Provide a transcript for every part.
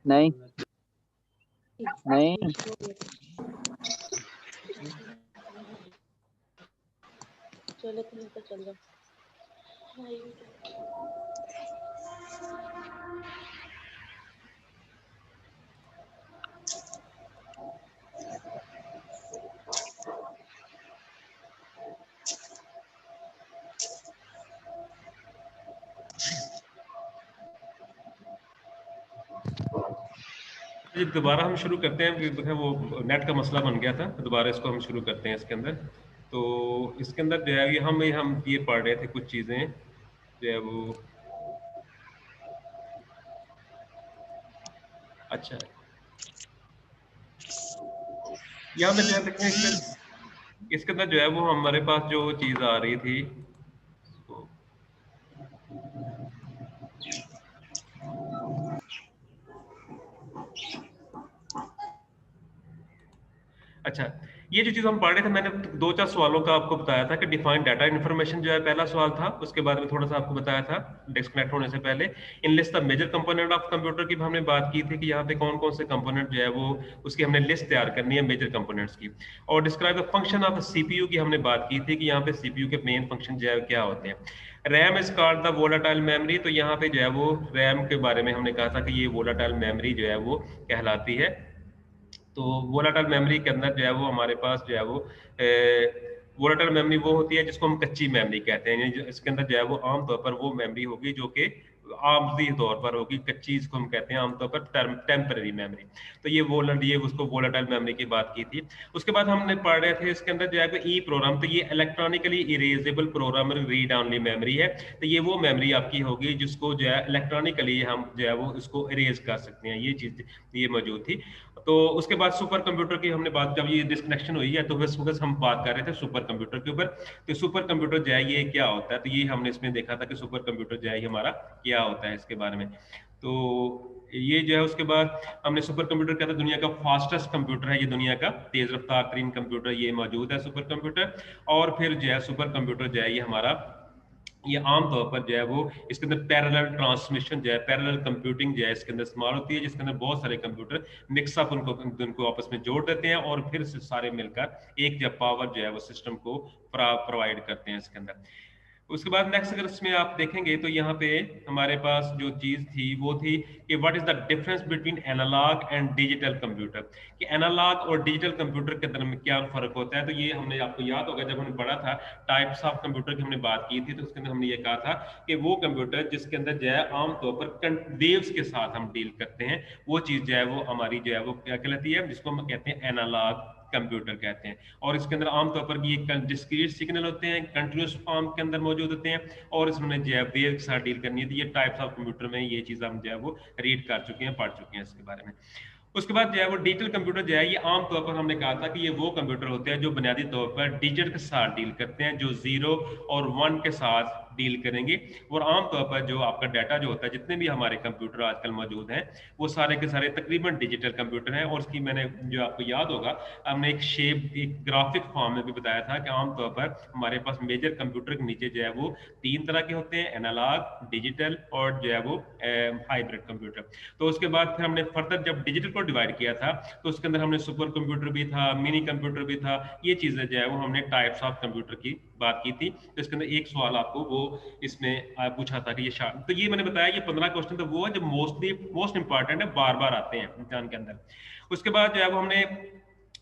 नहीं नहीं चलो तुम ऊपर चल जाओ। दोबारा हम शुरू करते हैं, वो नेट का मसला बन गया था, दोबारा इसको हम शुरू करते हैं इसके अंदर। तो इसके अंदर जो है हम ये पढ़ रहे थे कुछ चीज़ें जो है वो, अच्छा यहाँ पे जो है देखें इसके अंदर जो है वो हमारे पास जो चीज़ आ रही थी, अच्छा ये जो चीज़ हम पढ़ रहे थे, मैंने 2-4 सवालों का आपको बताया था कि डिफाइन डाटा इन्फॉर्मेशन जो है पहला सवाल था, उसके बाद में थोड़ा सा आपको बताया था डिस्कनेक्ट होने से पहले enlist the major component of computer की हमने बात की थी कि यहाँ पे कौन कौन से कंपोनेंट जो है वो उसकी हमने लिस्ट तैयार करनी है मेजर कंपोनेंट्स की। और describe the function of CPU की हमने बात की थी कि यहाँ पे सीपीयू के मेन फंक्शन जो है क्या होते हैं। RAM is called the volatile memory, तो यहाँ पे जो है वो रैम के बारे में हमने कहा था कि ये वोलाटाइल मेमोरी जो है वो कहलाती है। तो वोलाटाइल मेमोरी के अंदर जो है वो हमारे पास जो है वो वोलाटाइल मेमोरी वो होती है जिसको हम कच्ची मेमोरी कहते हैं। इसके अंदर जो है वो आमतौर पर वो मेमोरी होगी जो कि आर्जी तौर पर होगी, कच्ची इसको हम कहते हैं आमतौर पर टेम्पररी मेमोरी। तो ये उसको वोलाटाइल मेमोरी की बात की थी। उसके बाद हमने पढ़ रहे थे इसके अंदर जो है ई प्रोग्राम, तो ये electronically erasable program read only memory है। तो ये वो मेमोरी आपकी होगी जिसको जो है इलेक्ट्रॉनिकली हम जो है वो इसको इरेज कर सकते हैं, ये चीज ये मौजूद थी। तो उसके बाद सुपर कंप्यूटर की हमने बात, जब ये डिस्कनेक्शन हुई है तो बस हम बात कर रहे थे सुपर कंप्यूटर के ऊपर। तो सुपर कंप्यूटर जो है ये क्या होता है, तो ये हमने इसमें देखा था कि सुपर कंप्यूटर जो है हमारा क्या होता है इसके बारे में। तो ये जो है उसके बाद हमने सुपर कंप्यूटर क्या था, दुनिया का फास्टेस्ट कंप्यूटर है, ये दुनिया का तेज रफ्तार तरीन कंप्यूटर ये मौजूद है सुपर कंप्यूटर। और फिर जो है सुपर कंप्यूटर जो है ये हमारा ये आमतौर पर जो है वो इसके अंदर पैरेलल ट्रांसमिशन जो है पैरेलल कंप्यूटिंग जो है इसके अंदर इस्तेमाल होती है, जिसके अंदर बहुत सारे कंप्यूटर मिक्सअप उनको आपस में जोड़ देते हैं और फिर से सारे मिलकर एक जब पावर जो है वो सिस्टम को प्रोवाइड करते हैं इसके अंदर। उसके बाद नेक्स्ट अगर इसमें आप देखेंगे तो यहाँ पे हमारे पास जो चीज थी वो थी कि what is the difference between analog and digital computer, कि एनालॉग और डिजिटल कंप्यूटर के दरमियान क्या फर्क होता है। तो ये हमने आपको याद होगा जब हमने पढ़ा था टाइप्स ऑफ कंप्यूटर की हमने बात की थी, तो उसके अंदर हमने ये कहा था कि वो कंप्यूटर जिसके अंदर जो है आमतौर पर वेव्स के साथ हम डील करते हैं, वो चीज जो है वो हमारी जो है वो क्या कहलाती है, जिसको हम कहते हैं एनालॉग कंप्यूटर कहते हैं। और इसके अंदर आमतौर पर ये डिस्क्रीट सिग्नल होते हैं, कंटिन्यूस फॉर्म के अंदर मौजूद होते हैं और इसमें जो है वेव के साथ डील करनी है। तो ये टाइप्स ऑफ कंप्यूटर में ये चीज़ हम जो है वो रीड कर चुके हैं, पढ़ चुके हैं इसके बारे में। उसके बाद जो है वो डिजिटल कंप्यूटर जो है ये आमतौर पर हमने कहा था कि ये वो कंप्यूटर होते हैं जो बुनियादी तौर पर डिजिट के साथ डील करते हैं, जो 0 और 1 के साथ डील करेंगे। और आमतौर पर जो आपका डाटा जो होता है, जितने भी हमारे कंप्यूटर आजकल मौजूद हैं वो सारे के सारे तकरीबन डिजिटल कंप्यूटर हैं। और उसकी मैंने जो आपको याद होगा हमने एक शेप एक ग्राफिक फॉर्म में भी बताया था कि आमतौर पर हमारे पास मेजर कंप्यूटर के नीचे जो है वो 3 तरह के होते हैं, एनालॉग, डिजिटल और जो है वो हाइब्रिड कंप्यूटर। तो उसके बाद फिर हमने फर्दर जब डिजिटल को डिवाइड किया था तो उसके अंदर हमने सुपर कंप्यूटर भी था, मिनी कंप्यूटर भी था, ये चीजें जो है वो हमने टाइप्स ऑफ कंप्यूटर की बात की थी। तो इसके अंदर एक सवाल आपको वो इसमें पूछा था कि ये तो ये मैंने बताया ये 15 क्वेश्चन तो वो है जो मोस्ट इंपॉर्टेंट है, बार बार आते हैं इम्तिहान के अंदर। उसके बाद जो है वो हमने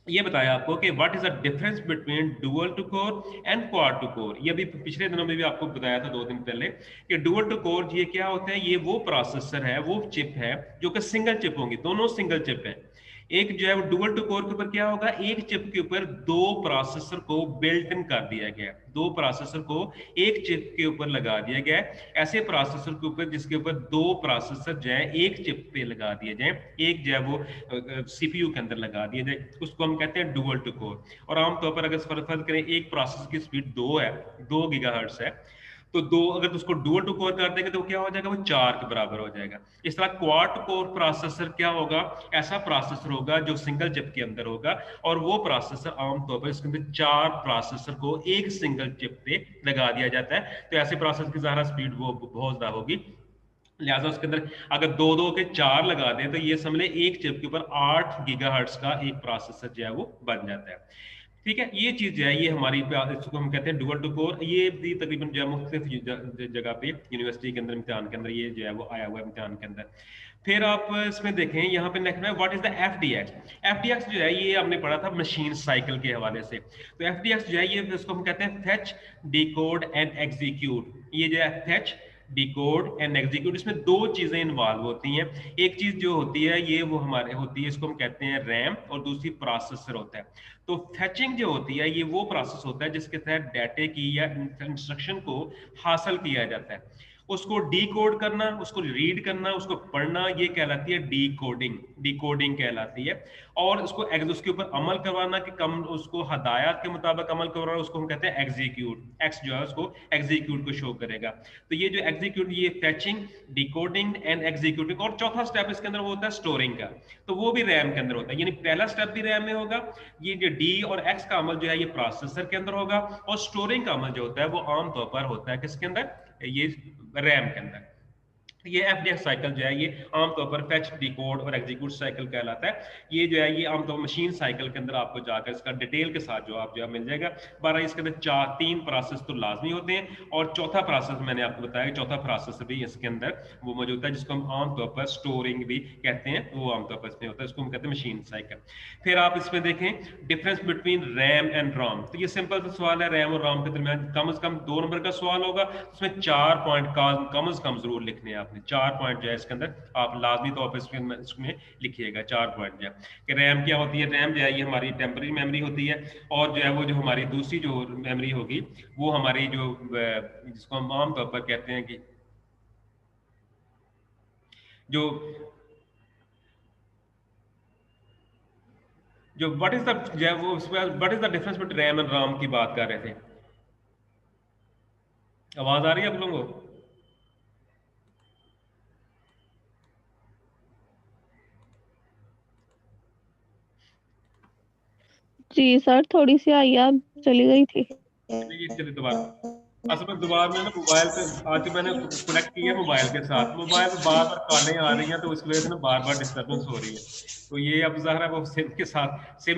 ये बताया आपको कि what is the difference between dual to core and quad to core. ये भी पिछले दिनों में भी आपको बताया था 2 दिन पहले कि डुअल टू कोर ये क्या होते हैं, ये वो प्रोसेसर है, वो चिप है जो कि सिंगल चिप होंगी, दोनों सिंगल चिप है। एक जो है वो डुअल टू कोर के ऊपर क्या होगा, एक चिप के ऊपर 2 प्रोसेसर को बिल्ट इन कर दिया गया, 2 प्रोसेसर को एक चिप के ऊपर लगा दिया गया है। ऐसे प्रोसेसर के ऊपर जिसके ऊपर 2 प्रोसेसर जो है एक चिप पे लगा दिए जाए, एक जो है वो सीपीयू के अंदर लगा दिया जाए, उसको हम कहते हैं डुअल टू कोर। और आमतौर पर अगर फर्क करें, एक प्रोसेसर की स्पीड 2 है, 2 गीगाहर्ट्ज है, तो 2 अगर उसको डुअल टू कोर कर देंगे तो क्या हो जाएगा, वो 4 के बराबर हो जाएगा। इस तरह क्वाड कोर प्रोसेसर क्या होगा, ऐसा प्रोसेसर होगा जो सिंगल चिप के अंदर होगा और वो प्रोसेसर आमतौर पर इसके अंदर 4 प्रोसेसर को एक सिंगल चिप पे लगा दिया जाता है। तो ऐसे प्रोसेसर की ज़्यादा स्पीड वो बहुत ज़्यादा होगी। लिहाजा उसके अंदर अगर दो दो के चार लगा दें तो ये समझ लें एक चिप के ऊपर 8 गीगाहर्ट्ज का एक प्रोसेसर जो है वो बन जाता है। ठीक है, ये चीज जो है ये हमारी इसको हम कहते हैं डुअल टू कोर। ये भी तकरीबन जो है मुख्तलिफ जगह पे यूनिवर्सिटी के अंदर इम्तिहान के अंदर ये जो है वो आया हुआ है इम्तिहान के अंदर। फिर आप इसमें देखें यहाँ पे नेक्स्ट में what is the F D x जो है ये हमने पढ़ा था मशीन साइकिल के हवाले से। तो एफ डी एक्स जो है ये इसको हम कहते हैं फेच डिकोड एंड एग्जीक्यूट। ये जो है फेच डिकोड एंड एग्जीक्यूट, इसमें दो चीजें इन्वॉल्व होती हैं। एक चीज जो होती है ये वो हमारे होती है, इसको हम कहते हैं रैम, और दूसरी प्रोसेसर होता है। तो फेचिंग जो होती है ये वो प्रोसेस होता है जिसके तहत डाटे की या इंस्ट्रक्शन को हासिल किया जाता है। उसको डी कोड करना, उसको रीड करना, उसको पढ़ना, ये कहलाती है डी कोडिंग, डी कोडिंग कहलाती है। और उसको उसके ऊपर अमल करवाना कि कम उसको हदायत के मुताबिक अमल करवाना, उसको हम कहते हैं एग्जीक्यूट। एक्स जो है उसको एग्जीक्यूट को शो करेगा। तो ये जो एग्जीक्यूट, ये फेचिंग, डिकोडिंग एंड एग्जीक्यूटिंग। और चौथा स्टेप इसके अंदर वो होता है स्टोरिंग का, तो वो भी रैम के अंदर होता है। यानी पहला स्टेप भी रैम में होगा, ये जो डी और एक्स का अमल जो है ये प्रोसेसर के अंदर होगा, और स्टोरिंग का अमल जो होता है वो आमतौर पर होता है किसके अंदर, ये रैम के अंदर। ये एफडीएक्स साइकिल जो है ये आमतौर पर फेच डिकोड और एग्जीक्यूट साइकिल कहलाता है। ये जो है ये आमतौर मशीन साइकिल के अंदर आपको जाकर इसका डिटेल के साथ जो आप जो है मिल जाएगा। 12 इसके अंदर तीन प्रोसेस तो लाजमी होते हैं, और चौथा प्रोसेस मैंने आपको बताया, चौथा प्रोसेस भी इसके अंदर वो मौजूद है जिसको हम आमतौर पर स्टोरिंग भी कहते हैं, वो आमतौर पर इसमें होता है, इसको हम कहते हैं मशीन साइकिल। फिर आप इसमें देखें difference between RAM and ROM. तो ये सिंपल सा सवाल है, रैम और रॉम के दरमियान कम से कम 2 नंबर का सवाल होगा। उसमें 4 पॉइंट का कम से कम जरूर लिखने हैं आपने। 4 पॉइंट जो है इसके अंदर आप लाजमी तौर पर इसमें लिखिएगा 4 पॉइंट जो है कि रैम क्या होती है। रैम जो है ये हमारी टेम्पररी मेमोरी होती है, और जो है वो जो हमारी दूसरी जो मेमोरी होगी वो हमारी जो जिसको हम आमतौर पर कहते हैं कि जो जो व्हाट इज द जो है वो what is the difference between RAM and ROM की बात कर रहे थे। आवाज आ रही है आप लोगों को? जी सर, थोड़ी सी आई, आप चली गई थी। चलिए दोबारा। असल में दोबारा में ना मोबाइल पे आज मैंने कनेक्ट किया मोबाइल के साथ, मोबाइल पे बार बार कॉलें आ रही हैं, तो इसकी वजह से ना बार बार डिस्टर्बेंस हो रही है। तो ये अब ज़ाहिर है वो सिम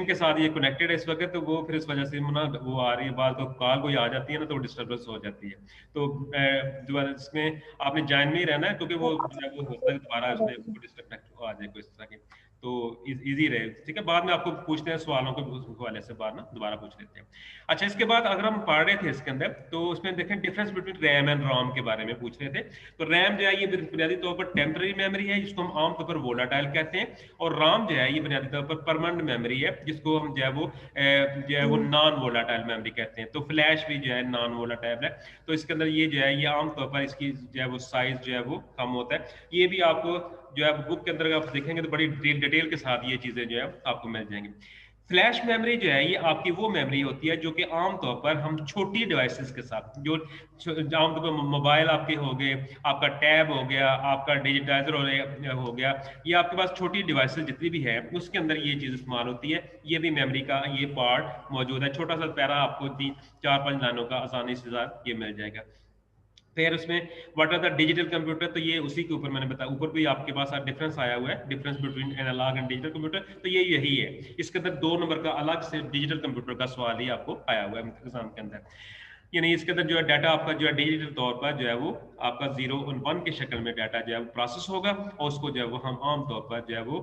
के साथ ये कनेक्टेड है इस वक्त, तो वो फिर इस वजह से ना वो आ रही है बात, तो कॉल कोई आ जाती है ना तो डिस्टर्बेंस हो जाती है। तो दोबारा इसमें आपने ज्वाइन में ही रहना है, क्योंकि वो हो सकता है दोबारा इसमें डिस्कनेक्ट आ जाए कोई इस तरह के, तो इजी रहे। ठीक है, बाद में आपको पूछते हैं सवालों के हवाले से, बाद ना दोबारा पूछ लेते हैं। अच्छा, इसके बाद अगर हम पढ़ रहे थे इसके अंदर, तो उसमें देखें डिफरेंस बिटवीन रैम एंड रोम के बारे में पूछ रहे थे। तो रैम जो है ये बुनियादी तौर पर टेम्पररी मेमोरी है जिसको हम आमतौर पर वोलाटाइल कहते हैं, और रोम जो है ये बुनियादी तौर पर परमानेंट मेमोरी है जिसको हम जो है वो नॉन वोलाटाइल मेमोरी कहते हैं। तो फ्लैश भी जो है नॉन वोलाटाइल है। तो इसके अंदर ये जो है ये आमतौर पर इसकी जो है वो साइज जो है वो कम होता है। ये भी आपको जो है बुक के अंदर आप देखेंगे तो बड़ी डिटेल के साथ ये चीजें जो है आपको मिल जाएंगी। फ्लैश मेमोरी जो है ये आपकी वो मेमोरी होती है जो कि आमतौर पर हम छोटी डिवाइसेस के साथ, जो आमतौर पर मोबाइल आपके हो गए, आपका टैब हो गया, आपका डिजिटाइजर हो गया, ये आपके पास छोटी डिवाइसेस जितनी भी है उसके अंदर ये चीज इस्तेमाल होती है। ये भी मेमोरी का ये पार्ट मौजूद है। छोटा सा पैरा आपको 4-5 लाइनों का आसानी से ये मिल जाएगा। फिर उसमें what are the digital computer, तो ये उसी के ऊपर मैंने बताया, ऊपर भी आपके पास डिफरेंस आया हुआ है, difference between analog and digital computer. तो ये यही है, इसके अंदर 2 नंबर का अलग से डिजिटल कंप्यूटर का सवाल ही आपको आया हुआ है एग्जाम के अंदर। यानी इसके अंदर जो है डाटा आपका जो है डिजिटल तौर पर जो है वो आपका 0 और 1 की शक्ल में डाटा जो है वो प्रोसेस होगा, और उसको जो है वो हम आम तौर पर जो है वो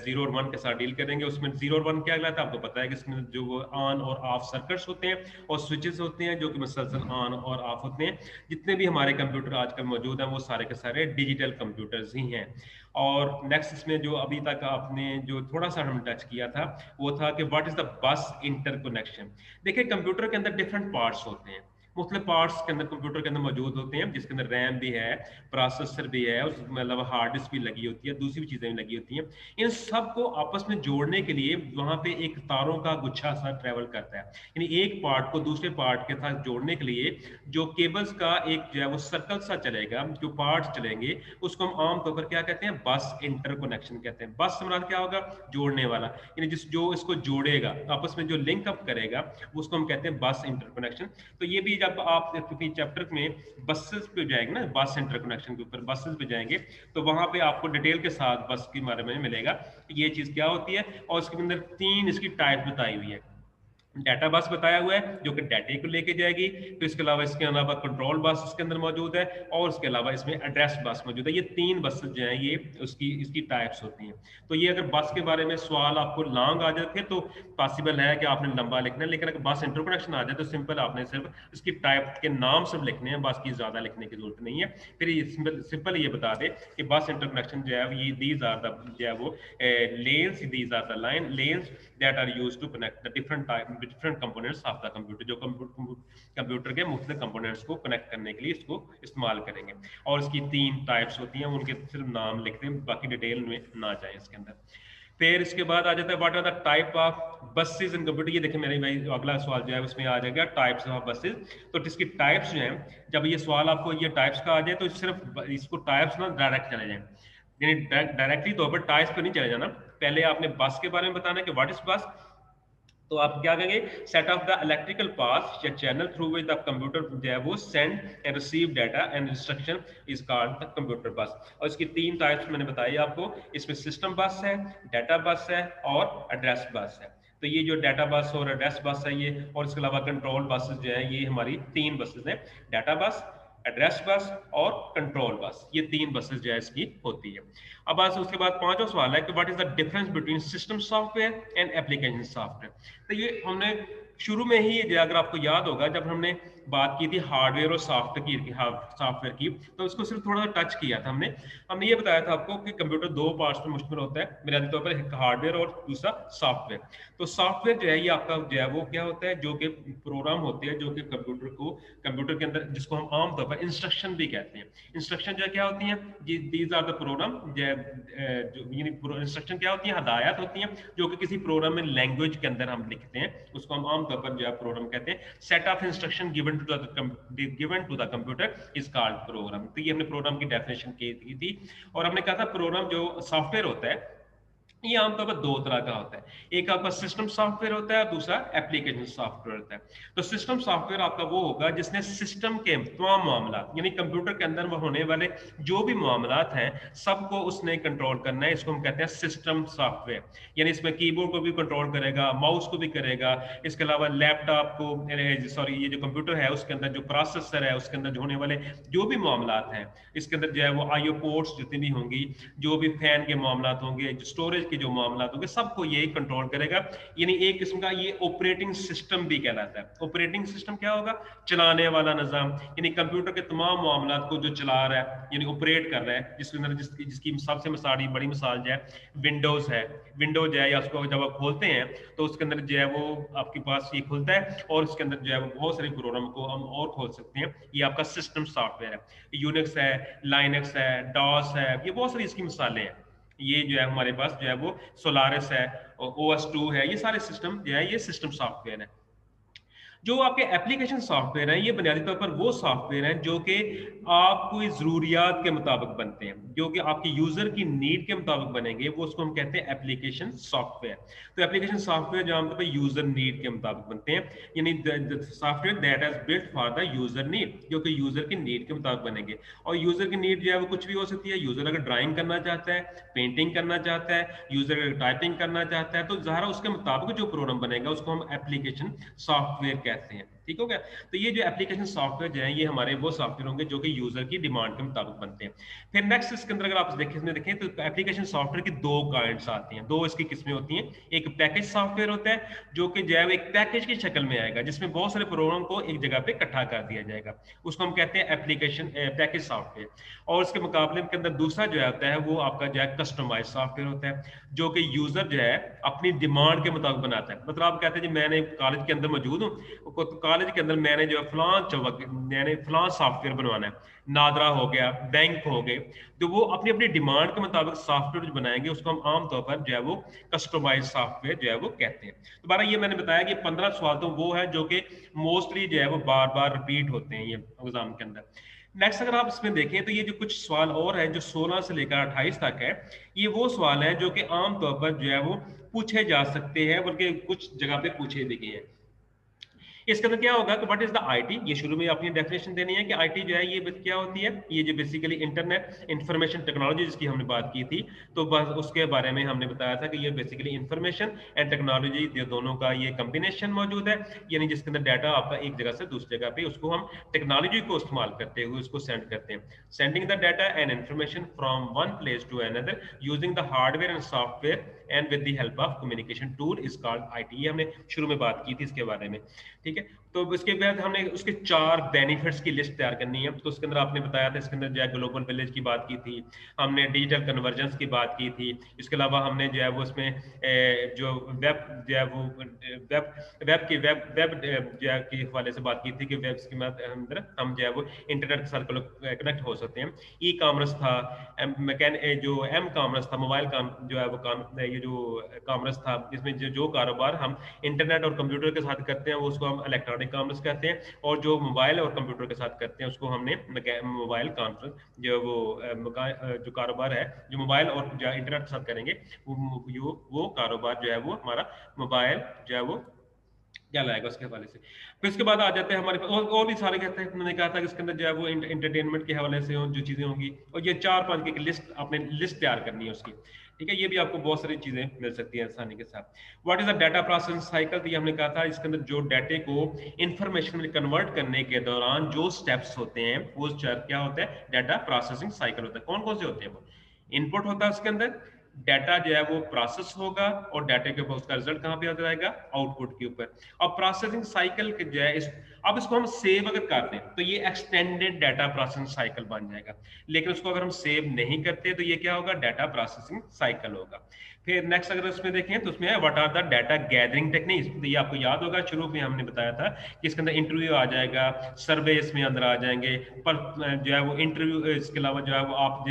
0 और 1 के साथ डील करेंगे। उसमें 0 और 1 क्या कहलाता है आपको पता है कि इसमें जो वो ऑन और ऑफ सर्किट्स होते हैं और स्विचेस होते हैं जो कि मुसलसल ऑन और ऑफ होते हैं। जितने भी हमारे कंप्यूटर आजकल मौजूद हैं वो सारे के सारे डिजिटल कंप्यूटर्स ही हैं। और नेक्स्ट इसमें जो अभी तक आपने जो थोड़ा सा हम टच किया था वो था कि what is the bus interconnection. देखिए कंप्यूटर के अंदर डिफरेंट पार्ट्स होते हैं, मुख्तलिफ पार्ट्स के अंदर कंप्यूटर के अंदर मौजूद होते हैं, जिसके अंदर रैम भी है, प्रोसेसर भी है, उसमें अलावा हार्ड डिस्क भी लगी होती है, दूसरी भी चीज़ें भी लगी होती हैं। इन सब को आपस में जोड़ने के लिए वहाँ पे एक तारों का गुच्छा सा ट्रेवल करता है। यानी एक पार्ट को दूसरे पार्ट के साथ जोड़ने के लिए जो केबल्स का एक जो है वो सर्कल सा चलेगा, जो पार्ट्स चलेंगे उसको हम आमतौर पर क्या कहते हैं, बस इंटरकनेक्शन कहते हैं। बस से क्या होगा, जोड़ने वाला, यानी जो इसको जोड़ेगा आपस में जो लिंक अप करेगा उसको हम कहते हैं बस इंटरकनेक्शन। तो ये भी जब आप क्योंकि चैप्टर में बसेस पे जाएंगे ना, बस इंटरकनेक्शन के ऊपर बसेस पे जाएंगे, तो वहां पे आपको डिटेल के साथ बस के बारे में मिलेगा ये चीज क्या होती है, और इसके अंदर 3 इसकी टाइप बताई हुई है। डाटा बस बताया हुआ है जो कि डाटे को लेके जाएगी, तो इसके अलावा कंट्रोल बस इसके अंदर मौजूद है, और इसके अलावा इसमें एड्रेस बस मौजूद है। ये 3 बसेस जो हैं ये उसकी इसकी टाइप्स होती हैं। तो ये अगर बस के बारे में सवाल आपको लॉन्ग आ जाए फिर तो पॉसिबल है कि आपने लंबा लिखना है, लेकिन अगर बस इंटरकनेक्शन आ जाए तो सिंपल आपने सिर्फ इसकी टाइप के नाम सिर्फ लिखने हैं, बस की ज्यादा लिखने की जरूरत नहीं है। फिर ये सिंपल ये बता दे कि बस इंटरकनेक्शन जो है ये दीज आर द जो है वो lines, these are the line lines that are used to connect the different components of the computer, जो कंप्यूटर के मुख्तलिफ कंपोनेंट्स को कनेक्ट करने के लिए इसको इस्तेमाल करेंगे। और इसकी 3 टाइप्स होती हैं, उनके सिर्फ नाम लिखते हैं, बाकी डिटेल में ना जाए इसके अंदर। फिर इसके बाद आ जाता है what are the type of buses in computer. ये देखिए मेरे भाई अगला सवाल जो है उसमें आ जाएगा टाइप्स ऑफ बसेस। तो इसकी टाइप्स जो हैं, जब ये सवाल आपको ये टाइप्स का आ जाए तो सिर्फ इसको टाइप्स ना डायरेक्ट चले जाए, यानी डायरेक्टली तौर पर टाइप्स पर नहीं चले जाना। पहले आपने बस के बारे में बताना है कि व्हाट इज बस। तो आप क्या कहेंगे, set of the electrical path या channel through which the computer जो है वो send and receive data and instruction is called the computer bus. और इसकी 3 टाइप्स मैंने बताई आपको, इसमें सिस्टम बस है, डाटा बस है और एड्रेस बस है। तो ये जो डाटा बस और एड्रेस बस है ये, और इसके अलावा कंट्रोल बसेस जो है ये हमारी 3 बसेस हैं, डाटा बस, एड्रेस बस और कंट्रोल बस। ये 3 बसेस जो है इसकी होती है। अब आज उसके बाद 5वां सवाल है कि what is the difference between system software and application software. तो ये हमने शुरू में ही, अगर आपको याद होगा, जब हमने बात की थी हार्डवेयर और सॉफ्टवेयर की, तो उसको सिर्फ थोड़ा सा टच किया था हमने ये बताया था आपको कि कंप्यूटर 2 पार्ट्स में मुश्तमिल होता है बुनियादी तौर पर, एक हार्डवेयर और दूसरा सॉफ्टवेयर। तो सॉफ्टवेयर जो है ये आपका जो है वो क्या होता है, जो कि प्रोग्राम होते हैं जो कि कंप्यूटर के अंदर, जिसको हम आमतौर पर इंस्ट्रक्शन भी कहते हैं। इंस्ट्रक्शन जो है क्या होती है, दीज आर द प्रोग्राम, जो इंस्ट्रक्शन क्या होती है, हदायत होती हैं जो कि किसी प्रोग्राम में लैंग्वेज के अंदर हम लिखते हैं, उसको हम आमतौर पर जो है प्रोग्राम कहते हैं। Set of instruction given to the computer is called program. तो ये हमने प्रोग्राम की डेफिनेशन की थी, और हमने कहा था प्रोग्राम जो सॉफ्टवेयर होता है ये आमतौर पर 2 तरह का होता है, एक आपका सिस्टम सॉफ्टवेयर होता है, दूसरा एप्लीकेशन सॉफ्टवेयर होता है। तो सिस्टम सॉफ्टवेयर आपका वो होगा जिसने सिस्टम के तमाम मामला, यानी कंप्यूटर के अंदर होने वाले जो भी मामलात हैं सबको उसने कंट्रोल करना है, इसको हम कहते हैं सिस्टम सॉफ्टवेयर। यानी इसमें कीबोर्ड को भी कंट्रोल करेगा, माउस को भी करेगा, इसके अलावा लैपटॉप को, सॉरी ये जो कंप्यूटर है उसके अंदर जो प्रोसेसर है उसके अंदर होने वाले जो भी मामलात हैं, इसके अंदर जो है वो आईओ पोर्ट्स जितनी भी होंगी, जो भी फैन के मामलात होंगे, जो स्टोरेज जो मामला होंगे, सबको ये कंट्रोल करेगा। यानी एक किस्म का ये ऑपरेटिंग सिस्टम भी कहलाता है। ऑपरेटिंग सिस्टम क्या होगा, चलाने वाला निजाम, यानी कंप्यूटर के तमाम मामला को जो चला रहा है, यानी ऑपरेट कर रहा है, जिसके अंदर जिसकी सबसे बड़ी मिसाल जो है विंडोज है। विंडोज है या उसको जब आप खोलते हैं तो उसके अंदर जो है वो आपके पास ये खुलता है, और उसके अंदर जो है वो बहुत सारे प्रोग्राम को हम और खोल सकते हैं। ये आपका सिस्टम सॉफ्टवेयर है। यूनिक्स है, लाइनक्स है, डॉस है, ये बहुत सारी इसकी मिसालें हैं। ये जो है हमारे पास जो है वो सोलारिस है, OS2 है, ये सारे सिस्टम जो है ये सिस्टम सॉफ्टवेयर है। जो आपके एप्लीकेशन सॉफ्टवेयर हैं ये बुनियादी तौर पर वो सॉफ्टवेयर हैं जो कि आपकी ज़रूरियात के मुताबिक बनते हैं, जो कि आपकी यूज़र की नीड के मुताबिक बनेंगे, वो उसको हम कहते हैं एप्लीकेशन सॉफ्टवेयर। तो एप्लीकेशन सॉफ्टवेयर जो आमतौर पर यूज़र नीड के मुताबिक बनते हैं, यानी software that is built for the user need, जो कि यूज़र की नीड के मुताबिक बनेंगे। और यूज़र की नीड जो है वो कुछ भी हो सकती है। यूज़र अगर ड्राइंग करना चाहता है, पेंटिंग करना चाहता है, यूज़र अगर टाइपिंग करना चाहता है, तो ज़ाहिर उसके मुताबिक जो प्रोग्राम बनेगा उसको हम एप्लीकेशन सॉफ्टवेयर कहते हैं। ठीक हो गया। तो ये जो एप्लीकेशन सॉफ्टवेयर जो है ये हमारे वो सॉफ्टवेयर होंगे जो कि यूजर की डिमांड के मुताबिक बनते हैं। फिर नेक्स्ट इसके अंदर अगर आप देखें तो एप्लीकेशन सॉफ्टवेयर की 2 काइंड्स आती हैं, 2 इसकी किस्में होती हैं। एक पैकेज सॉफ्टवेयर होता है जो कि जो है एक पैकेज की शक्ल में आएगा, जिसमें बहुत सारे प्रोग्राम को एक जगह पे इकट्ठा कर दिया जाएगा, उसको हम कहते हैं एप्लीकेशन पैकेज सॉफ्टवेयर। और उसके मुकाबले के अंदर दूसरा जो होता है वो आपका जो है कस्टमाइज सॉफ्टवेयर होता है, जो कि यूजर जो है अपनी डिमांड के मुताबिक बनाता है। मतलब आप कहते हैं जी मैंने कॉलेज के अंदर मौजूद हूँ, कॉलेज के अंदर मैंने जो है मैंने फलां सॉफ्टवेयर बनवाना है, नादरा हो गया, बैंक हो गए, तो वो अपनी अपनी डिमांड के मुताबिक सॉफ्टवेयर जो बनाएंगे उसको हम आमतौर पर जो है वो कस्टमाइज सॉफ्टवेयर जो है वो कहते हैं। दोबारा ये मैंने बताया कि 15 सवाल तो वो है जो कि मोस्टली जो है वो बार बार रिपीट होते हैं ये एग्जाम के अंदर। नेक्स्ट अगर आप इसमें देखें तो ये जो कुछ सवाल और है जो 16 से लेकर 28 तक है, ये वो सवाल है जो कि आमतौर पर जो है वो पूछे जा सकते हैं, बल्कि कुछ जगह पे पूछे भी गए हैं। इसके अंदर क्या होगा कि व्हाट इज द आईटी, ये शुरू में अपनी डेफिनेशन देनी है कि आईटी जो है ये क्या होती है, ये जो बेसिकली इंटरनेट इंफॉर्मेशन टेक्नोलॉजी जिसकी हमने बात की थी, तो बस उसके बारे में हमने बताया था कि ये बेसिकली इंफॉर्मेशन एंड टेक्नोलॉजी ये दोनों का ये कॉम्बिनेशन मौजूद है, यानी जिसके अंदर डाटा आपका एक जगह से दूसरी जगह पे उसको हम टेक्नोलॉजी को इस्तेमाल करते हुए उसको सेंड करते हैं। Sending the data and information from one place to another using the hardware and software and with the help of communication tool is called IT. ये हमने शुरू में बात की थी इसके बारे में, ठीक है। तो उसके बाद हमने उसके 4 बेनिफिट्स की लिस्ट तैयार करनी है। तो उसके अंदर आपने बताया था, इसके अंदर जो है ग्लोबल विलेज की बात की थी, हमने डिजिटल कन्वर्जेंस की बात की थी, इसके अलावा हमने जो है वो उसमें जो वेब जो है वो वेब जो है के हवाले से बात की थी कि वेब के अंदर हम जो है वो इंटरनेट के साथ कनेक्ट हो सकते हैं। ई कॉमर्स था, जो एम कॉमर्स था, मोबाइल काम जो है वो ये जो कॉमर्स था, जिसमें जो कारोबार हम इंटरनेट और कंप्यूटर के साथ करते हैं वो उसको हम इलेक्ट्रॉनिक कॉमर्स कहते हैं, और जो मोबाइल और कंप्यूटर के साथ करते हैं उसको हमने मोबाइल कॉमर्स, जो वो जो कारोबार है जो मोबाइल और जो इंटरनेट के साथ करेंगे वो कारोबार जो है वो हमारा मोबाइल जो है वो क्या लाएगा उसके हवाले से। फिर उसके बाद आ जाते हैं हमारे पास और भी सारे कहते हैं, मैंने कहा था कि इसके अंदर जो है वो एंटरटेनमेंट के हवाले से जो चीजें होंगी, और ये 4-5 की लिस्ट आपने लिस्ट तैयार करनी है उसकी, ठीक है। ये भी आपको बहुत सारी चीजें मिल सकती हैं आसानी के साथ। What is the data processing cycle, तो ये हमने कहा था इसके अंदर जो डाटे को इंफॉर्मेशन में कन्वर्ट करने के दौरान जो स्टेप्स होते हैं वो क्या होता है, डाटा प्रोसेसिंग साइकिल होता है। कौन कौन से होते हैं वो, इनपुट होता है उसके अंदर, डाटा जो है वो प्रोसेस होगा और डाटा के ऊपर उसका रिजल्ट कहाँ पे आ जाएगा, आउटपुट के ऊपर। और प्रोसेसिंग साइकिल के जो है अब इसको हम सेव अगर कर दें तो ये एक्सटेंडेड डाटा प्रोसेसिंग साइकिल बन जाएगा, लेकिन उसको अगर हम सेव नहीं करते तो ये क्या होगा, डाटा प्रोसेसिंग साइकिल होगा। फिर नेक्स्ट अगर उसमें देखें तो उसमें what are the data gathering techniques, तो ये आपको याद होगा शुरू में हमने बताया था कि इसके अंदर इंटरव्यू आ जाएगा, सर्वे इसमें अंदर आ जाएंगे, पर जो है वो इंटरव्यू, इसके अलावा जो है वो आप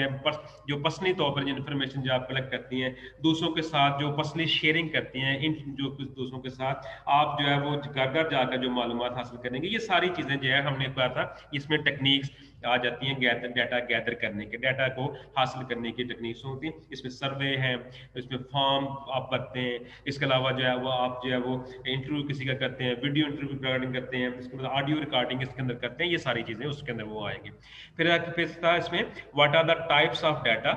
जो पर्सनली तौर पर जो इन्फॉर्मेशन जो आप कलेक्ट करती हैं दूसरों के साथ, जो पर्सनली शेयरिंग करती हैं इन जो कुछ दूसरों के साथ, आप जो है वो घर घर जाकर जो मालूमात हासिल करेंगे, ये सारी चीजें जो है हमने कहा था इसमें टेक्निक्स आ जाती हैं डाटा गैदर करने के, डाटा को हासिल करने की टेक्निक्स होती हैं। इसमें सर्वे हैं, इसमें फॉर्म आप भरते हैं, इसके अलावा जो है वो आप जो है वो इंटरव्यू किसी का करते हैं, वीडियो इंटरव्यू रिकॉर्डिंग करते हैं, इसके बाद ऑडियो रिकॉर्डिंग इसके अंदर करते हैं, ये सारी चीजें उसके अंदर वो आएंगी। फिर था इसमें what are the types of data,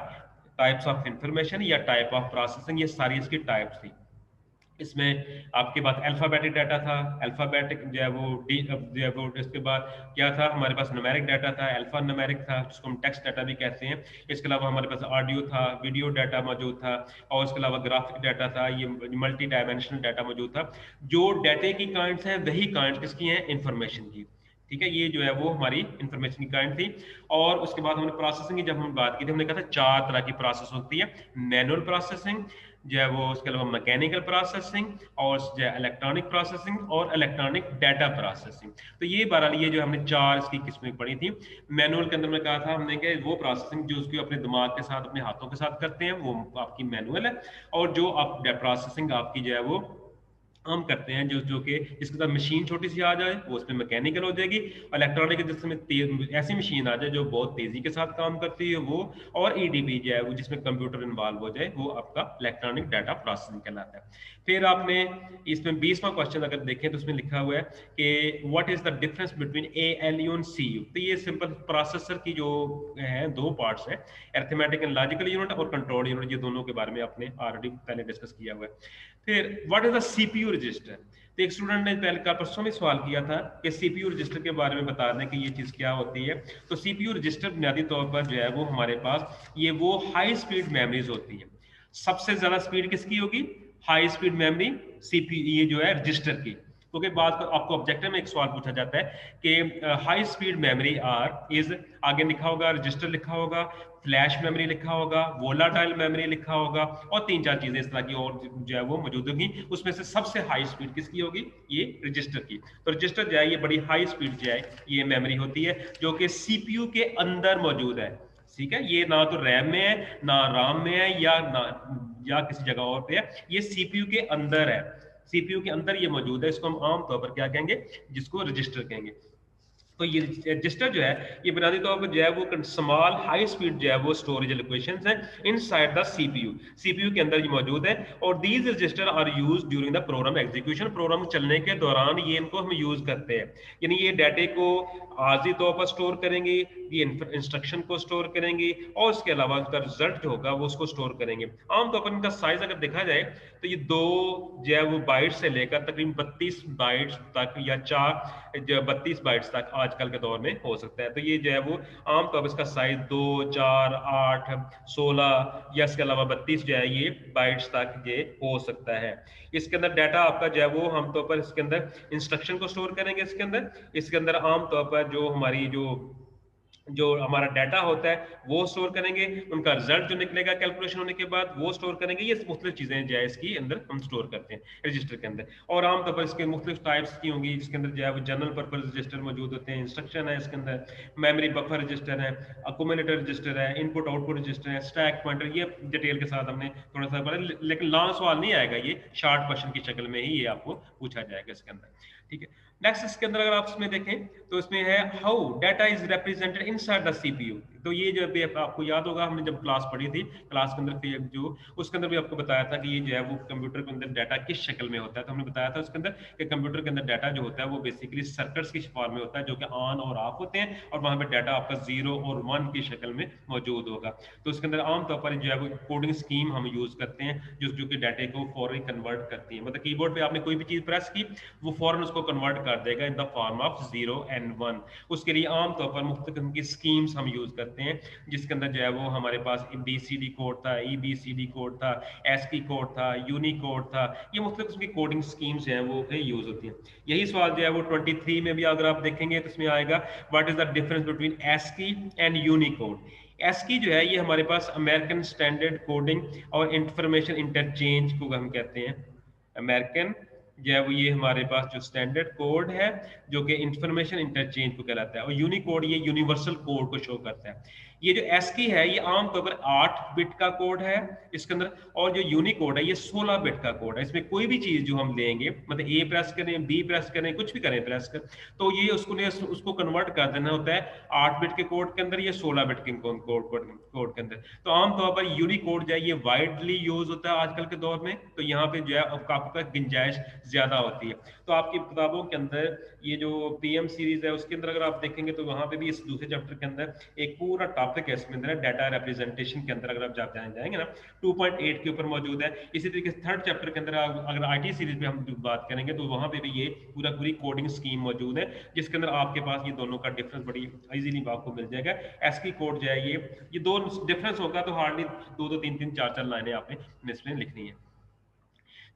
types of information या टाइप ऑफ प्रोसेसिंग, ये सारी इसकी टाइप्स थी। इसमें आपके पास अल्फाबेटिक डाटा था, अल्फाबेटिक जो है वो जो है वो, इसके बाद क्या था हमारे पास न्यूमेरिक डाटा था, अल्फा न्यूमेरिक था जिसको हम टेक्स्ट डाटा भी कहते हैं। इसके अलावा हमारे पास ऑडियो था, वीडियो डाटा मौजूद था, और इसके अलावा ग्राफिक डाटा था, ये मल्टी डायमेंशनल डाटा मौजूद था। जो डाटे की काइंड्स हैं वही काइंड्स किसकी हैं, इंफॉर्मेशन की, ठीक है। ये जो है वो हमारी इंफॉर्मेशन की काइंड थी। और उसके बाद हमने प्रोसेसिंग की जब हम बात की थी, हमने कहा था 4 तरह की प्रोसेस होती है, मैनुअल प्रोसेसिंग जो है वो, उसके अलावा मैकेनिकल प्रोसेसिंग, और जो है इलेक्ट्रॉनिक प्रोसेसिंग और इलेक्ट्रॉनिक डाटा प्रोसेसिंग। तो ये बहरहाल ये जो हमने 4 इसकी किस्में पढ़ी थी। मैनुअल के अंदर में कहा था हमने कि वो प्रोसेसिंग जो उसकी अपने दिमाग के साथ अपने हाथों के साथ करते हैं वो आपकी मैनुअल है, और जो आप प्रोसेसिंग आपकी जो है वो हम करते हैं जो कि इसके साथ मशीन छोटी सी आ जाए वो उसमें मैकेनिकल हो जाएगी, और इलेक्ट्रॉनिक जिसमें ऐसी मशीन आ जाए जो बहुत तेजी के साथ काम करती है वो, और ईडीपी जो है वो जिसमें कंप्यूटर इन्वॉल्व हो जाए वो आपका इलेक्ट्रॉनिक डाटा प्रोसेसिंग कहलाता है। फिर आपने इसमें 20वां क्वेश्चन अगर देखें तो उसमें लिखा हुआ है कि what is the difference between ALU and CU। तो ये सिंपल प्रोसेसर की जो है 2 पार्ट्स है, अरिथमेटिक एंड लॉजिकल यूनिट और कंट्रोल यूनिट, ये दोनों के बारे में आपने ऑलरेडी पहले डिस्कस किया हुआ है। फिर what is the CPU register, तो एक स्टूडेंट ने पहले का परसों में सवाल किया था कि CPU रजिस्टर के बारे में बता दें कि ये चीज़ क्या होती है। तो CPU रजिस्टर बुनियादी तौर पर जो है वो हमारे पास ये वो हाई स्पीड मेमोरीज होती है। सबसे ज़्यादा स्पीड किसकी होगी, हाई स्पीड मेमोरी CPU ये जो है रजिस्टर की, क्योंकि बात आपको ऑब्जेक्टिव में एक सवाल पूछा जाता है कि हाई स्पीड मेमोरी इज, आगे लिखा होगा रजिस्टर लिखा होगा, फ्लैश मेमोरी लिखा होगा, वोलाटाइल मेमोरी लिखा होगा, और 3-4 चीजें इस तरह की और जो है वो मौजूद होगी। उसमें से सबसे हाई स्पीड किसकी होगी, ये रजिस्टर की। तो रजिस्टर जो है ये बड़ी हाई स्पीड जो है ये मेमोरी होती है जो कि CPU के अंदर मौजूद है, ठीक है। ये ना तो रैम में है, ना राम में है, या किसी जगह और पे है, ये CPU के अंदर है, CPU के अंदर ये मौजूद है। इसको हम आमतौर पर क्या कहेंगे, जिसको रजिस्टर कहेंगे। तो ये रजिस्टर जो है ये बुनियादी तौर पर जो है वो स्मॉल हाई स्पीड जो है वो स्टोरेज लोकेशंस हैं इनसाइड द सीपीयू के अंदर ये मौजूद है। और these register are use during the program execution, program चलने के दौरान ये इनको हम यूज करते हैं। यानी ये डाटे को आर्जी तौर पर स्टोर करेंगे, ये इंस्ट्रक्शन को स्टोर करेंगे और इसके अलावा उसका रिजल्ट जो होगा वो उसको स्टोर करेंगे। आमतौर पर इनका साइज अगर देखा जाए तो ये 2 जो है वो बाइट से लेकर तकरीबन 32 बाइट्स तक या 32 बाइट्स तक आजकल के दौर में हो सकता है। तो ये जो है वो आमतौर पर इसका साइज 2, 4, 8, 16 या इसके अलावा 32 जो है ये बाइट्स तक ये हो सकता है। इसके अंदर डाटा आपका जो है वो आमतौर पर इसके अंदर इंस्ट्रक्शन को स्टोर करेंगे। इसके अंदर आमतौर पर जो हमारी जो हमारा डाटा होता है वो स्टोर करेंगे, उनका रिजल्ट जो निकलेगा कैलकुलेशन होने के बाद वो स्टोर करेंगे। ये मुख्तलिफ चीजें जो है इसकी अंदर हम स्टोर करते हैं रजिस्टर के अंदर। और आमतौर पर इसके मुख्तलिफ टाइप्स की होंगी, जिसके अंदर जो है वो जनरल पर्पज रजिस्टर मौजूद होते हैं, इंस्ट्रक्शन है इसके अंदर, मेमोरी बफर रजिस्टर है, अकोमोडेटर रजिस्टर है, इनपुट आउटपुट रजिस्टर है, स्टैक पॉइंटर। ये डिटेल के साथ हमने थोड़ा सा पढ़ा, लेकिन लॉन्ग सवाल नहीं आएगा, ये शॉर्ट क्वेश्चन की शक्ल में ही ये आपको पूछा जाएगा इसके अंदर। ठीक है, नेक्स्ट इसके अंदर अगर आप इसमें देखें तो इसमें है how data is represented inside the CPU. तो ये जो भी आपको याद होगा, हमने जब क्लास पढ़ी थी, क्लास के अंदर जो उसके अंदर भी आपको बताया था कि ये जो है वो कंप्यूटर के अंदर डाटा किस शक्ल में होता है। तो हमने बताया था उसके अंदर कि कंप्यूटर के अंदर डाटा जो होता है वो बेसिकली सर्किट्स की फॉर्म में होता है, जो कि ऑन और ऑफ होते हैं, और वहां पे डाटा आपका 0 और 1 की शक्ल में मौजूद होगा। तो उसके अंदर आमतौर पर जो है वो कोडिंग स्कीम हम यूज करते हैं जो कि डाटे को फौरन कन्वर्ट करती है। मतलब कीबोर्ड पे आपने कोई भी चीज प्रेस की, वो फौरन उसको कन्वर्ट कर देगा in the form of 0 and 1। उसके लिए आमतौर पर मुख्तलिफ किस्म की स्कीम्स हम यूज करते हैं, जिसके अंदर जो है वो हमारे पास BCD कोड था, EBCD कोड था, ASCII कोड था, यूनिकोड था। ये मुख्तलिफ किस्म की कोडिंग स्कीम्स हैं वो यूज होती हैं। यही सवाल जो है वो 23 में भी अगर आप देखेंगे तो इसमें आएगा what is the difference between ASCII and Unicode. ASCII जो है ये हमारे पास अमेरिकन स्टैंडर्ड कोडिंग और इंफॉर्मेशन इंटरचेंज को हम कहते हैं। अमेरिकन जो है वो ये हमारे पास जो स्टैंडर्ड कोड है जो कि इंफॉर्मेशन इंटरचेंज को कहलाता है, और यूनिकोड ये यूनिवर्सल कोड को शो करता है। ये जो ASCII है ये आमतौर पर 8 बिट का कोड है इसके अंदर, और जो यूनिकोड है ये 16 बिट का कोड है। इसमें कोई भी चीज जो हम लेंगे, मतलब A प्रेस करें, B प्रेस करें, कुछ भी करें प्रेस कर, तो ये उसको कन्वर्ट कर देना होता है 8 बिट के कोड के अंदर, ये 16 बिट के कोड के अंदर। तो आमतौर पर यूनिकोड जो है ये वाइडली यूज होता है आजकल के दौर में, तो यहाँ पे जो है आपका गुंजाइश ज्यादा होती है। तो आपकी किताबों के अंदर ये जो PM सीरीज है उसके अंदर अगर आप देखेंगे तो वहां पे भी इस दूसरे चैप्टर के अंदर एक पूरा टॉपिक है इसमें अंदर डाटा रिप्रेजेंटेशन के अंदर, अगर आप जाएंगे ना 2.8 के ऊपर मौजूद है। इसी तरीके से थर्ड चैप्टर के अंदर अगर IT सीरीज पे हम बात करेंगे तो वहां पे भी ये पूरी कोडिंग स्कीम मौजूद है, जिसके अंदर आपके पास ये दोनों का डिफरेंस बड़ी इजीली आपको मिल जाएगा। ASCII कोड जो है ये दो डिफरेंस होगा तो हार्डली 2 3 3 4 4 लाइनें आपने इसमें लिखनी है।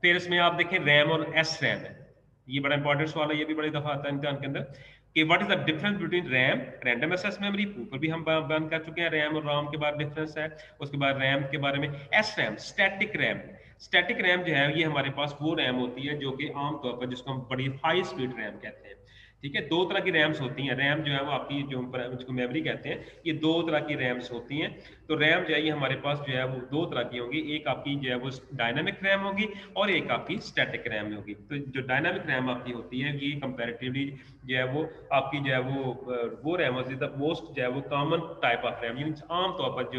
फिर इसमें आप देखें रैम और SRAM है, ये बड़ा इंपॉर्टेंट सवाल है, ये भी बड़ी दफा आता है इम्तिहान के अंदर कि what is the difference between RAM, random access memory, ऊपर भी हम बयान कर चुके हैं रैम और रॉम के बाद डिफरेंस है। उसके बाद रैम के बारे में SRAM static RAM. Static RAM जो है ये हमारे पास वो रैम होती है जो कि आमतौर पर जिसको हम बड़ी हाई स्पीड रैम कहते हैं। ठीक है, 2 तरह की रैम्स होती हैं। रैम जो है वो आपकी जिसको मेमोरी कहते हैं, ये 2 तरह की रैम्स होती हैं। तो रैम जो है ये हमारे पास जो है वो 2 तरह की होगी, एक आपकी जो है वो डायनामिक रैम होगी और एक आपकी स्टैटिक रैम होगी। तो जो डायनामिक रैम आपकी होती है ये कंपैरेटिवली जो है वो आपकी जो है वो रैम होती है द मोस्ट जो है वो कॉमन टाइप ऑफ रैम, यानी आमतौर पर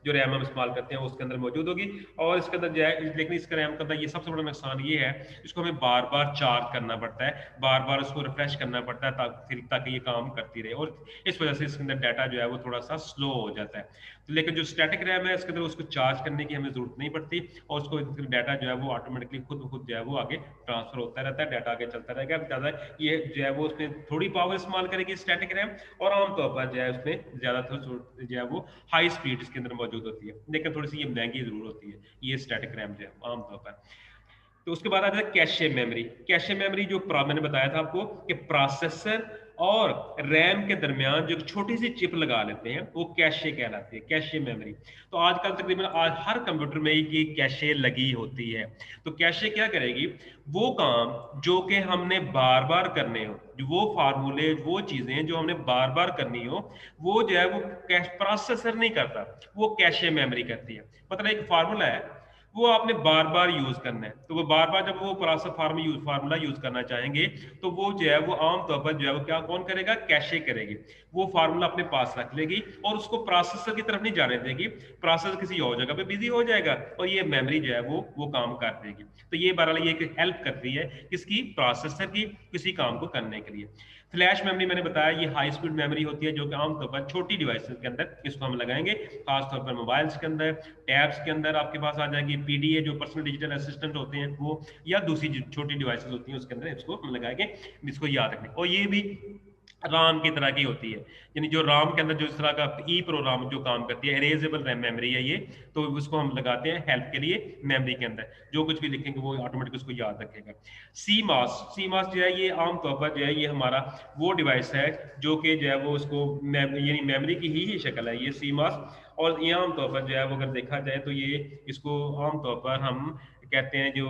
जो रैम हम इस्तेमाल करते हैं उसके अंदर मौजूद होगी। और इसके अंदर जो है, लेकिन इसका रैम का ये सबसे बड़ा नुकसान ये है इसको हमें बार बार चार्ज करना पड़ता है, बार बार उसको रिफ्रेश करना पड़ता है ताकि ये काम करती रहे, और इस वजह से इसके अंदर डाटा जो है वो थोड़ा सा स्लो हो जाता है। तो लेकिन जो स्टैटिक रैम है इसके अंदर उसको चार्ज करने की हमें जरूरत नहीं पड़ती, और उसको डाटा जो है वो ऑटोमेटिकली खुद जो है वो आगे ट्रांसफर होता रहता है, डाटा आगे चलता रहेगा। ज्यादा ये जो है वो उसमें थोड़ी पावर इस्तेमाल करेगी स्टैटिक रैम, और आमतौर पर जो है उसमें ज्यादातर जो है वो हाई स्पीड इसके अंदर मौजूद होती है, लेकिन थोड़ी सी ये महंगी जरूर होती है ये स्टैटिक रैम जो है आमतौर पर। तो उसके बाद आता है कैशे मेमोरी। कैशे मेमोरी जो मैंने बताया था आपको कि प्रोसेसर और रैम के दरमियान जो छोटी सी चिप लगा लेते हैं वो कैशे कहलाती है, कैशे मेमोरी। तो आजकल तकरीबन आज हर कंप्यूटर में ये कैशे लगी होती है। तो कैशे क्या करेगी, वो काम जो कि हमने बार बार करने हो, वो फार्मूले, वो चीजें जो हमने बार बार करनी हो, वो जो है वो प्रोसेसर नहीं करता, वो कैशे मेमोरी करती है। मतलब एक फार्मूला है, वो आपने बार बार यूज करना है। तो वो बार बार जब वो प्रोसेस फार्मूला यूज करना चाहेंगे तो वो जो है वो आमतौर पर जो है वो क्या कौन करेगा, कैशे करेगी। वो फार्मूला अपने पास रख लेगी और उसको प्रोसेसर की तरफ नहीं जाने देगी, प्रोसेसर किसी और जगह पे बिजी हो जाएगा और ये मेमोरी जो है वो काम कर देगी। तो ये बहरहाल ये एक हेल्प करती है किसकी, प्रोसेसर की, किसी काम को करने के लिए। फ्लैश मेमोरी मैंने बताया ये हाई स्पीड मेमोरी होती है जो कि आमतौर पर छोटी डिवाइसेस के अंदर इसको हम लगाएंगे, खासतौर पर मोबाइल्स के अंदर, टैब्स के अंदर आपके पास आ जाएगी, पीडीए जो पर्सनल डिजिटल असिस्टेंट होते हैं वो, या दूसरी छोटी डिवाइसेस होती हैं उसके अंदर इसको हम लगाएंगे, इसको याद रखने। और ये भी राम की तरह की होती है, यानी जो राम के अंदर जो इस तरह का ई प्रोग्राम जो काम करती है, इरेजेबल रैम मेमोरी है ये, तो उसको हम लगाते हैं हेल्प के लिए मेमोरी के अंदर, जो कुछ भी लिखेंगे वो ऑटोमेटिक उसको याद रखेगा। सी मास जो है ये आमतौर पर जो है ये हमारा वो डिवाइस है जो कि जो है वो उसको यानी मेमोरी की ही शक्ल है ये सी मास। और ये आमतौर पर जो है वो अगर देखा जाए तो ये इसको आमतौर पर हम कहते हैं जो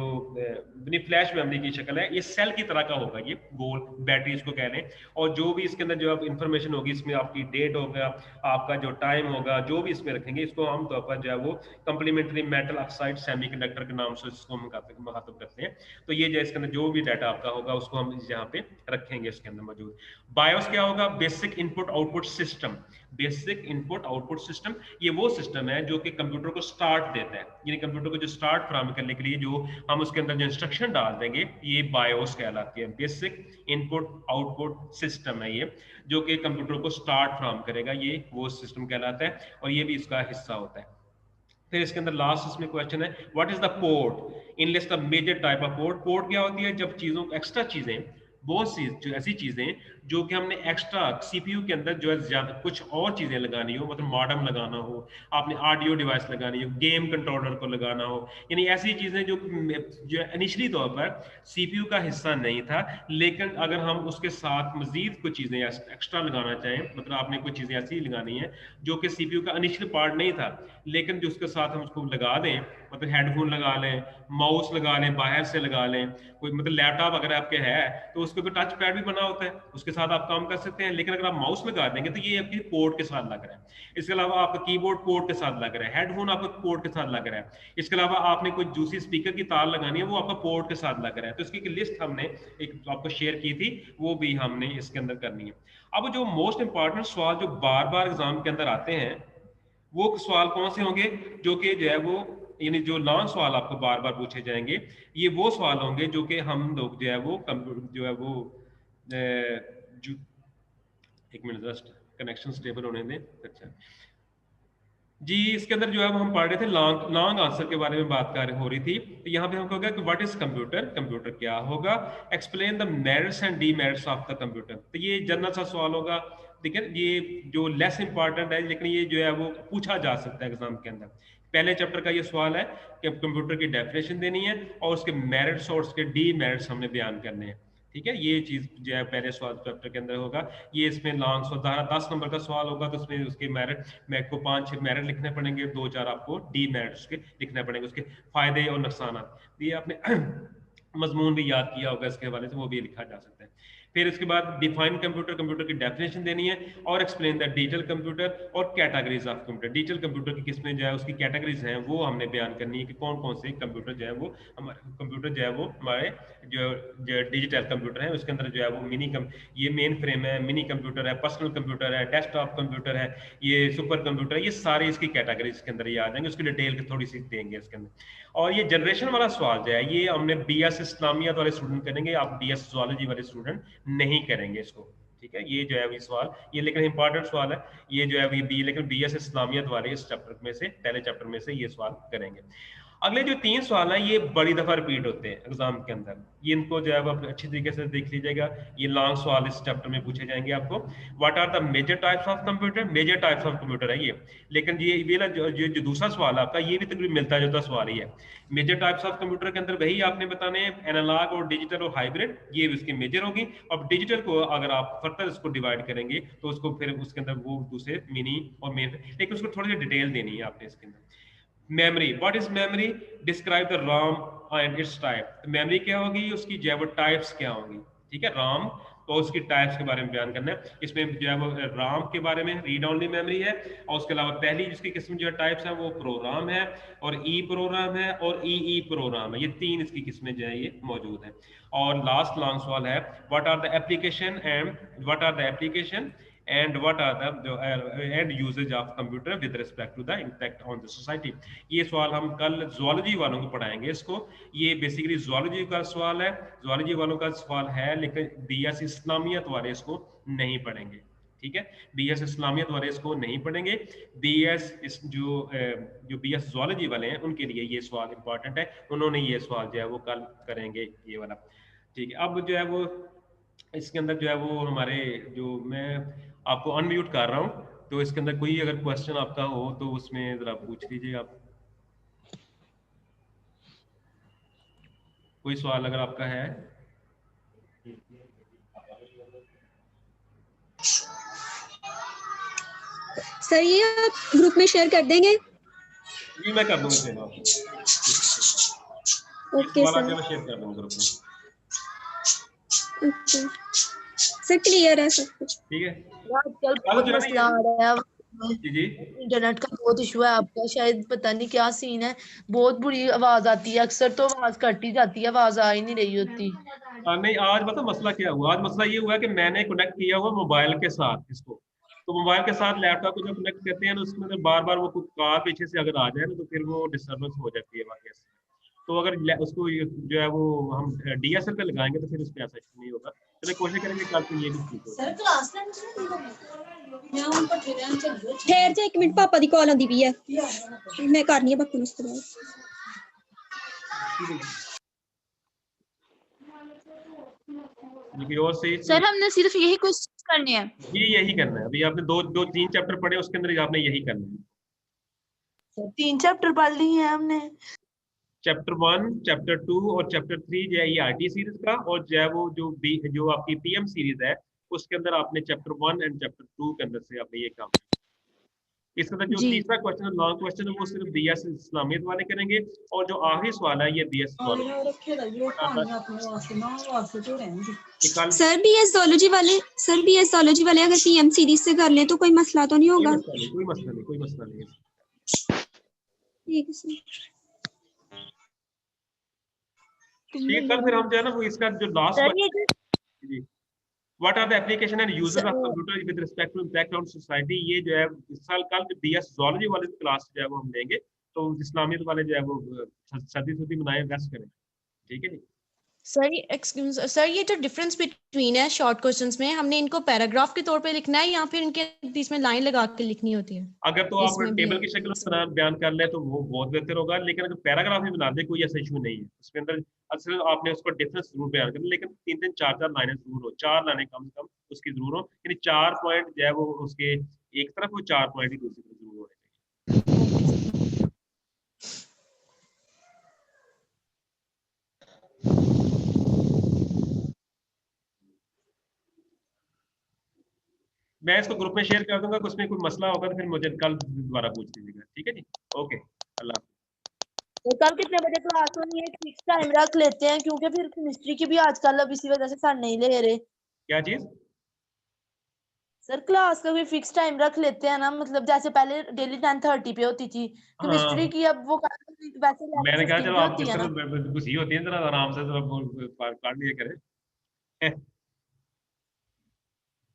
फ्लैश मेमोरी की शक्ल है, ये सेल की तरह का होगा, ये गोल बैटरी इसको कह लें। और जो भी इसके अंदर जो आप इंफॉर्मेशन होगी इसमें आपकी डेट होगा, आपका जो टाइम होगा, जो भी इसमें रखेंगे इसको आमतौर पर जो है वो कंप्लीमेंट्री मेटल ऑक्साइड सेमीकंडक्टर के नाम से इसको हम मुखातब करते हैं। तो ये जो इसके अंदर जो भी डाटा आपका होगा उसको हम यहाँ पे रखेंगे इसके अंदर मौजूद। बायोस क्या होगा, basic input output system. Basic input output system ये वो सिस्टम है जो कि कंप्यूटर को स्टार्ट देता है, यानी कंप्यूटर को जो स्टार्ट फराहम करने के लिए जो हम उसके अंदर जो इंस्ट्रक्शन डाल देंगे ये बायोस कहलाती है। बेसिक इनपुट आउटपुट सिस्टम है ये, जो कि कंप्यूटर को स्टार्ट फराहम करेगा, ये वो सिस्टम कहलाता है और ये भी इसका हिस्सा होता है। फिर इसके अंदर लास्ट इसमें क्वेश्चन है what is the port, enlist the major type of port. Port क्या होती है, जब चीजों एक्स्ट्रा चीजें, बहुत सी जो ऐसी चीजें जो कि हमने एक्स्ट्रा सीपीयू के अंदर जो है ज्यादा कुछ और चीजें लगानी हो, मतलब मॉडेम लगाना हो, आपने ऑडियो डिवाइस लगानी हो, गेम कंट्रोलर को लगाना हो, यानी ऐसी चीजें जो इनिशियली तौर पर सीपीयू का हिस्सा नहीं था, लेकिन अगर हम उसके साथ मजीद कुछ चीजें एक्स्ट्रा लगाना चाहें, मतलब आपने कुछ चीजें ऐसी लगानी है जो कि सीपीयू का इनिशियल पार्ट नहीं था, लेकिन जो उसके साथ हम उसको लगा दें, मतलब हेडफोन लगा लें, माउस लगा लें, बाहर से लगा लें, कोई मतलब लैपटॉप अगर आपके है तो उसके ऊपर टच पैड भी बना होता है, उसके साथ आप काम कर सकते हैं, लेकिन अगर आप माउस लगा देंगे तो ये आपकी पोर्ट के साथ लग रहा है। इसके अलावा आपका कीबोर्ड पोर्ट के साथ लग रहा है, हेडफोन आपका पोर्ट के साथ लग रहा है, इसके अलावा आपने कोई दूसरी स्पीकर की तार लगानी है वो आपका पोर्ट के साथ लग रहा है। तो इसकी एक लिस्ट हमने एक आपको शेयर की थी, वो भी हमने इसके अंदर करनी है। अब जो मोस्ट इंपॉर्टेंट सवाल जो बार बार एग्जाम के अंदर आते हैं वो सवाल कौन से होंगे, जो कि जो है वो यानी जो लॉन्ग सवाल आपको बार बार पूछे जाएंगे, ये वो सवाल होंगे जो कि हम लोग जो है वो जो है वो जो एक मिनट जस्ट कनेक्शन स्टेबल होने दें। अच्छा जी, इसके अंदर जो है हम पढ़ रहे थे लॉन्ग आंसर के बारे में बात कर हो रही थी। तो यहाँ पे हमको कि व्हाट इज कंप्यूटर, कंप्यूटर क्या होगा, explain the merits and demerits of the computer. तो ये जनरल सा सवाल होगा, देखिए ये जो लेस इंपॉर्टेंट है लेकिन ये जो है वो पूछा जा सकता है एग्जाम के अंदर। पहले चैप्टर का ये सवाल है कि कंप्यूटर की डेफिनेशन देनी है और उसके मेरिट्स और उसके डीमेरिट्स हमने बयान करने हैं। ठीक है, ये चीज जो है पहले सवाल चैप्टर के अंदर होगा। ये इसमें लॉन्ग सवाल 10 नंबर का सवाल होगा, तो उसमें उसके मेरिट में को 5-6 मेरिट लिखने पड़ेंगे, 2-4 आपको डीमेरिट्स के लिखने पड़ेंगे, उसके फायदे और नुकसान। ये आपने मजमून भी याद किया होगा इसके हवाले से, वो भी लिखा जा सकता है। फिर उसके बाद डिफाइन कंप्यूटर, कंप्यूटर की डेफिनेशन देनी है और एक्सप्लेन द डिजिटल कंप्यूटर और categories of computer. Digital computer की किस्में जो है उसकी कैटेगरीज हैं वो हमने बयान करनी है कि कौन कौन से कंप्यूटर जो है वो हमारे कंप्यूटर जो है वो हमारे जो डिजिटल कंप्यूटर है उसके अंदर जो है वो ये मेन फ्रेम है, मिनी कंप्यूटर है, पर्सनल कंप्यूटर है, डेस्कटॉप कंप्यूटर है, ये सुपर कंप्यूटर है, ये सारे इसकी कैटेगरी इसके अंदर ये आ जाएंगे, उसकी डिटेल थोड़ी सी देंगे इसके अंदर। और ये जनरेशन वाला सवाल जो है ये हमने बीएस इस्लामियत वाले स्टूडेंट करेंगे, आप बीएस ज़ूलॉजी वाले स्टूडेंट नहीं करेंगे इसको। ठीक है, ये जो है अभी सवाल ये लेकिन इंपॉर्टेंट सवाल है, ये जो है अभी बी लेकिन बीएस इस्लामियत वाले इस चैप्टर में से पहले चैप्टर में से ये सवाल करेंगे। अगले जो 3 सवाल है ये बड़ी दफा रिपीट होते हैं एग्जाम के अंदर, ये इनको जो है आप अच्छी तरीके से देख लीजिएगा। ये लॉन्ग सवाल इस चैप्टर में पूछे जाएंगे आपको। What are the major types of computer, major types of computer है ये, लेकिन ये जो दूसरा सवाल आपका ये भी तकरीबन मिलता जुलता सवाल ही है। मेजर टाइप्स ऑफ कंप्यूटर के अंदर वही आपने बताने हैं, एनालॉग और डिजिटल और हाइब्रिड, ये उसकी मेजर होगी। और डिजिटल को अगर आप फर्दर इसको डिवाइड करेंगे तो उसको फिर उसके अंदर वो दूसरे मिनी और मेन, लेकिन उसको थोड़ी सी डिटेल देनी है आपने इसके अंदर। Memory, what is memory, describe the Ram and it's type. Memory क्या होगी, उसकी जो है वो टाइप्स क्या होंगी। ठीक है, राम और उसकी टाइप्स के बारे में बयान करना है। इसमें जो है वो राम के बारे में, रीड ओनली मेमोरी है, और उसके अलावा पहली जिसकी किस्म जो है टाइप्स है वो प्रोग्राम है, और ई प्रोग्राम है, और ई प्रोग्राम है। ये 3 इसकी किस्में जो है ये मौजूद है। और लास्ट लॉन्ग सवाल है, what are the application and what are the end usage of computer with respect to the impact on the society। ये सवाल हम कल zoology वालों को पढ़ाएंगे इसको। ये बेसिकली zoology का सवाल है, zoology वालों का सवाल है, लेकिन बीएस इस्लामियत वाले इसको नहीं पढ़ेंगे, ठीक है। बीएस इस्लामियत वाले इसको नहीं पढ़ेंगे। बीएस जो बीएस zoology वाले हैं उनके लिए ये सवाल इंपॉर्टेंट है, उन्होंने ये सवाल जो है वो कल करेंगे ये वाला, ठीक है। अब जो है वो इसके अंदर जो है वो हमारे जो मैं आपको अनम्यूट कर रहा हूं, तो इसके अंदर कोई अगर क्वेश्चन आपका हो तो उसमें जरा पूछ लीजिए आप, कोई सवाल अगर आपका है। सर ये आप ग्रुप में शेयर कर देंगे? जी मैं कर दूंगा शेयर आपको। ओके सर, मैं शेयर कर दूंगा ग्रुप में। ओके सर, क्लियर है सब कुछ, ठीक है। आजकल बहुत मसला आ रहा है, जी इंटरनेट का बहुत इशू है आपका, शायद पता नहीं क्या सीन है, बहुत बुरी आवाज आती है, अक्सर तो आवाज कट ही जाती है, आवाज आ ही नहीं रही होती। नहीं, आज पता मसला क्या हुआ, आज मसला ये हुआ कि मैंने कनेक्ट किया हुआ मोबाइल के साथ इसको, तो मोबाइल के साथ लैपटॉप को जब कनेक्ट करते हैं ना, उसमें तो बार बार वो कॉल पीछे से अगर आ जाए ना तो फिर वो डिस्टर्बेंस हो जाती है वहाँ से। तो अगर उसको जो है वो हम डीएसएल पे लगाएंगे तो फिर उस पर ऐसा इशू नहीं होगा। चलिए कोशिश करेंगे कल तो ये भी ठीक हो। ठहर जा 1 मिनट, पापा दी कॉल आंदी पई है, मैं करनी है बाकी उसके बाद। और सही सर हमने सिर्फ यही क्वेश्चन करने हैं, यही करना है। अभी आपने दो 3 चैप्टर पढ़े, उसके अंदर आपने यही करना है। सर 3 चैप्टर पढ़ लिए हैं हमने, चैप्टर 1, चैप्टर 2 और चैप्टर 3 जो है ये आरटी सीरीज का, और जो है वो जो आपकी पीएम सीरीज है उसके अंदर आपने चैप्टर 1 एंड चैप्टर 2 के अंदर से आपने ये काम किया। इसके अंदर जो तीसरा क्वेश्चन है, लॉन्ग क्वेश्चन है, वो सिर्फ बीएस इस्लामियत वाले करेंगे, और जो आखिरी सवाल है ये बीएस सर बीएस zoology वाले अगर पीएम सीरीज से कर लें तो कोई मसला तो नहीं होगा? कोई मसला नहीं। ठीक है सर। कल फिर हम जो है ना वो इसका जो last what are the application and uses of computer with respect to impact on society, ये जो है इस साल कल बीएस ज़ूलॉजी वाले क्लास जो है वो हम लेंगे, तो इस्लामियत वाले जो है वो सदी मनाए वेस्ट करें, ठीक है जी। सर ये जो डिफरेंस बिटवीन है शॉर्ट क्वेश्चंस में, हमने इनको पैराग्राफ के तौर पे लिखना है या फिर इनके बीच में लाइन लगा के लिखनी होती है? अगर तो आप टेबल की शक्ल में बयान कर ले तो वो बहुत बेहतर होगा, लेकिन अगर पैराग्राफ में बना दे कोई ऐसा इशू नहीं है उसके अंदर। असल आपने उसको डिफरेंस जरूर बयान करना, लेकिन 3-3 4-4 लाइनें जरूर हो, 4 लाइनें कम से कम उसकी जरूर हो, यानी 4 पॉइंट जो है वो उसके एक तरफ हो, 4 पॉइंट ही दूसरी तरफ जरूर होने चाहिए। मैं इसको ग्रुप में शेयर कर दूंगा, उसमें कोई मसला होगा तो फिर मुझे कल दोबारा पूछ लीजिएगा, ठीक है जी। ओके, अल्लाह। तो कल कितने बजे क्लास होनी है? फिक्स टाइम रख लेते हैं, क्योंकि फिर केमिस्ट्री की भी आजकल अब इसी वजह से सर नहीं ले रहे। क्या चीज? सर क्लास का भी फिक्स टाइम रख लेते हैं ना, मतलब जैसे पहले डेली 10:30 पे होती थी केमिस्ट्री की, अब वो वैसे मैंने कहा चलो आप जिस तरह खुशी होती है जरा आराम से जरा काट लिया करें।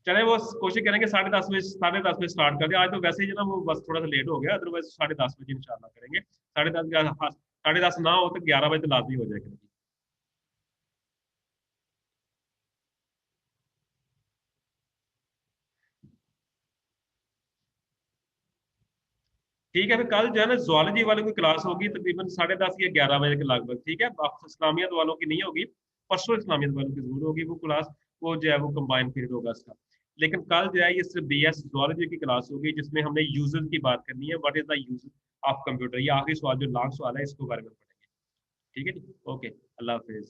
चले वो कोशिश करेंगे 10:30 बजे स्टार्ट कर दिया। आज तो वैसे ही जो ना वो बस थोड़ा सा लेट हो गया, अदरवाइज 10:30 बजे इंशाल्लाह करेंगे। 10:30 ना हो तो 11 बजे तो लाजमी हो जाएगा। ठीक है, फिर कल जो है ना ज़ूलॉजी वालों की क्लास होगी तकरीबन 10:30 या 11 बजे के लगभग, ठीक है। इस्लामियत वालों की नहीं होगी, परसों इस्लामियत वालों की जरूर होगी वो क्लास, वो जो है वो कंबाइन पीरियड होगा इसका। लेकिन कल जो है ये सिर्फ बीएस ज़ूलॉजी की क्लास होगी, जिसमें हमने यूजर्स की बात करनी है, what is the use of computer. ये आखिरी सवाल जो लास्ट सवाल है इसके बारे में पढ़ेंगे, ठीक है जी। ओके, अल्लाह हाफिज।